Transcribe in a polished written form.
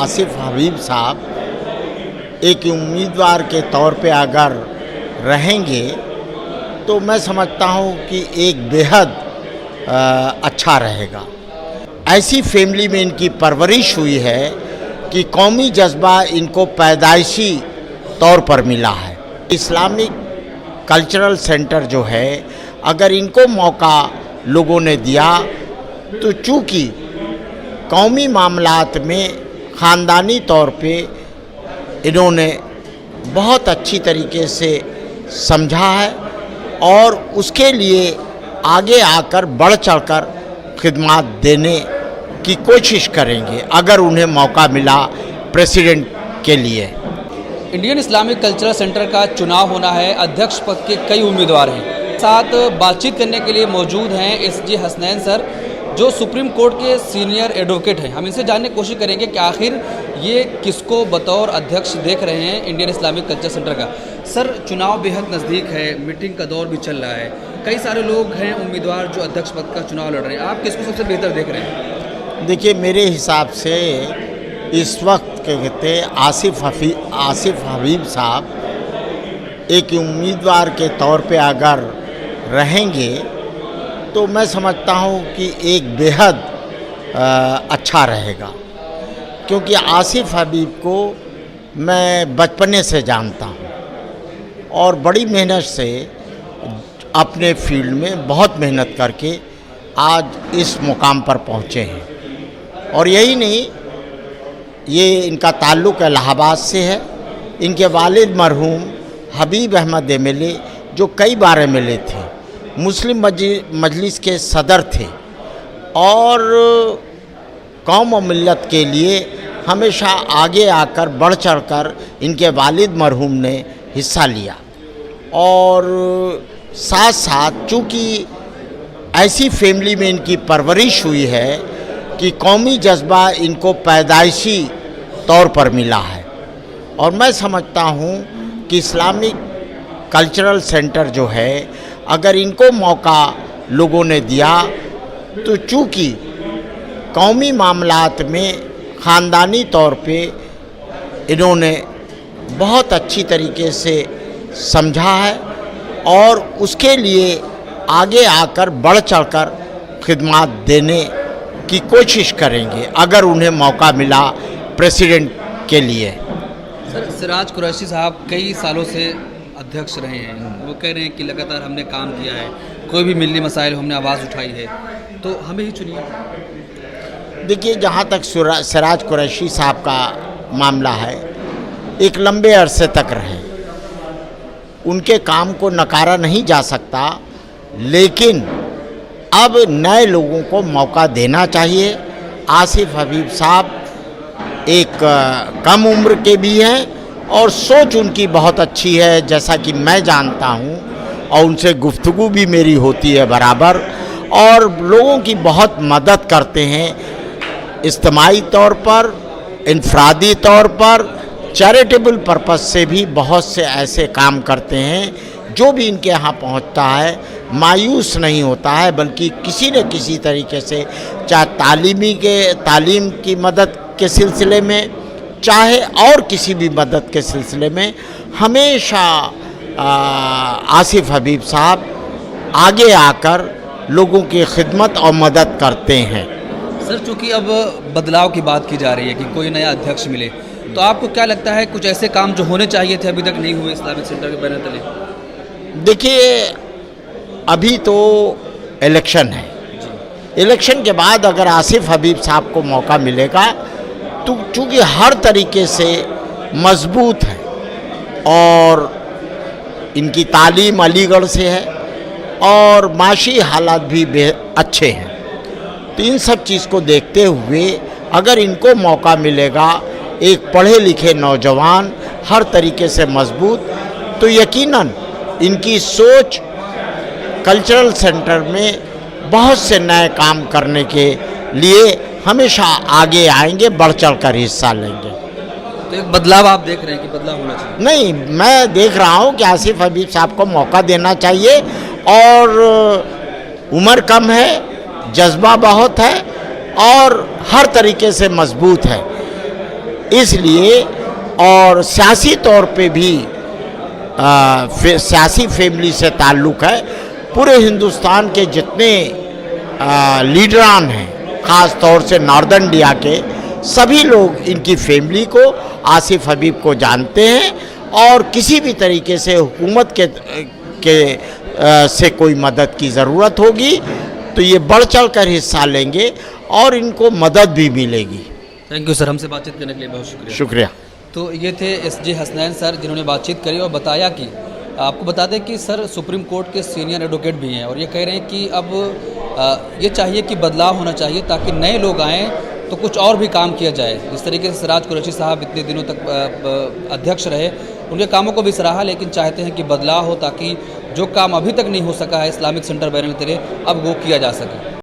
आसिफ हबीब साहब एक उम्मीदवार के तौर पे अगर रहेंगे तो मैं समझता हूँ कि एक बेहद अच्छा रहेगा। ऐसी फैमिली में इनकी परवरिश हुई है कि कौमी जज्बा इनको पैदाइशी तौर पर मिला है। इस्लामिक कल्चरल सेंटर जो है, अगर इनको मौका लोगों ने दिया तो चूँकि कौमी मामलात में ख़ानदानी तौर पे इन्होंने बहुत अच्छी तरीके से समझा है और उसके लिए आगे आकर बढ़ चढ़कर खिदमत देने की कोशिश करेंगे अगर उन्हें मौका मिला प्रेसिडेंट के लिए। इंडियन इस्लामिक कल्चरल सेंटर का चुनाव होना है। अध्यक्ष पद के कई उम्मीदवार हैं। साथ बातचीत करने के लिए मौजूद हैं एसजी हसनैन सर, जो सुप्रीम कोर्ट के सीनियर एडवोकेट हैं। हम इनसे जानने की कोशिश करेंगे कि आखिर ये किसको बतौर अध्यक्ष देख रहे हैं इंडियन इस्लामिक कल्चर सेंटर का। सर, चुनाव बेहद नज़दीक है, मीटिंग का दौर भी चल रहा है, कई सारे लोग हैं उम्मीदवार जो अध्यक्ष पद का चुनाव लड़ रहे हैं। आप किसको सबसे बेहतर देख रहे हैं? देखिए, मेरे हिसाब से इस वक्त कहते आसिफ हबीब साहब एक उम्मीदवार के तौर पे अगर रहेंगे तो मैं समझता हूँ कि एक बेहद अच्छा रहेगा, क्योंकि आसिफ हबीब को मैं बचपने से जानता हूँ और बड़ी मेहनत से अपने फील्ड में बहुत मेहनत करके आज इस मुकाम पर पहुँचे हैं। और यही नहीं, ये इनका ताल्लुक़ इलाहाबाद से है। इनके वालिद मरहूम हबीब अहमद एमएलए जो कई बार एमएलए थे, मुस्लिम मजलिस के सदर थे और कौम और मिल्लत के लिए हमेशा आगे आकर बढ़ चढ़कर इनके वालिद मरहूम ने हिस्सा लिया। और साथ साथ चूँकि ऐसी फैमिली में इनकी परवरिश हुई है कि कौमी जज्बा इनको पैदाइशी तौर पर मिला है। और मैं समझता हूँ कि इस्लामिक कल्चरल सेंटर जो है, अगर इनको मौका लोगों ने दिया तो चूँकि कौमी मामलात में ख़ानदानी तौर पे इन्होंने बहुत अच्छी तरीके से समझा है और उसके लिए आगे आकर बढ़ चढ़कर खिदमत देने की कोशिश करेंगे अगर उन्हें मौका मिला प्रेसिडेंट के लिए। सर, सिराज कुरैशी साहब कई सालों से अध्यक्ष रहे हैं। वो कह रहे हैं कि लगातार हमने काम किया है, कोई भी मिली मसाइल हमने आवाज़ उठाई है, तो हमें ही चुनिए। देखिए, जहाँ तक सिराज कुरैशी साहब का मामला है, एक लंबे अरसे तक रहे, उनके काम को नकारा नहीं जा सकता, लेकिन अब नए लोगों को मौका देना चाहिए। आसिफ हबीब साहब एक कम उम्र के भी हैं और सोच उनकी बहुत अच्छी है, जैसा कि मैं जानता हूँ, और उनसे गुफ्तगू भी मेरी होती है बराबर, और लोगों की बहुत मदद करते हैं इज्तिमाई तौर पर, इनफरादी तौर पर, चैरिटेबल पर्पस से भी बहुत से ऐसे काम करते हैं। जो भी इनके यहाँ पहुँचता है मायूस नहीं होता है, बल्कि किसी न किसी तरीके से, चाहे तालीम की मदद के सिलसिले में, चाहे और किसी भी मदद के सिलसिले में, हमेशा आसिफ हबीब साहब आगे आकर लोगों की खिदमत और मदद करते हैं। सर, चूँकि अब बदलाव की बात की जा रही है कि कोई नया अध्यक्ष मिले, तो आपको क्या लगता है कुछ ऐसे काम जो होने चाहिए थे अभी तक नहीं हुए इस्लामिक सेंटर के बैनर तले? देखिए, अभी तो इलेक्शन है। इलेक्शन के बाद अगर आसिफ हबीब साहब को मौका मिलेगा तो चूँकि हर तरीके से मजबूत है और इनकी तालीम अलीगढ़ से है और माशी हालात भी अच्छे हैं, तो इन सब चीज़ को देखते हुए अगर इनको मौका मिलेगा, एक पढ़े लिखे नौजवान हर तरीके से मजबूत, तो यकीनन इनकी सोच कल्चरल सेंटर में बहुत से नए काम करने के लिए हमेशा आगे आएंगे, बढ़ चढ़ कर हिस्सा लेंगे। तो एक बदलाव आप देख रहे हैं कि बदलाव होना चाहिए? नहीं, मैं देख रहा हूँ कि आसिफ हबीब साहब को मौका देना चाहिए और उम्र कम है, जज्बा बहुत है और हर तरीके से मजबूत है। इसलिए और सियासी तौर पे भी सियासी फैमिली से ताल्लुक़ है। पूरे हिंदुस्तान के जितने लीडरान हैं, ख़ास तौर से नॉर्दर्न इंडिया के सभी लोग इनकी फैमिली को, आसिफ हबीब को जानते हैं और किसी भी तरीके से हुकूमत से कोई मदद की ज़रूरत होगी तो ये बढ़ चढ़ कर हिस्सा लेंगे और इनको मदद भी मिलेगी। थैंक यू सर, हमसे बातचीत करने के लिए बहुत शुक्रिया। शुक्रिया। तो ये थे एसजे हसनैन सर, जिन्होंने बातचीत करी और बताया कि आपको बता दें कि सर सुप्रीम कोर्ट के सीनियर एडवोकेट भी हैं और ये कह रहे हैं कि अब ये चाहिए कि बदलाव होना चाहिए ताकि नए लोग आएँ तो कुछ और भी काम किया जाए। जिस तरीके से सिराज कुरैशी साहब इतने दिनों तक अध्यक्ष रहे, उनके कामों को भी सराहा, लेकिन चाहते हैं कि बदलाव हो ताकि जो काम अभी तक नहीं हो सका है इस्लामिक सेंटर बैरंग तेरे, अब वो किया जा सके।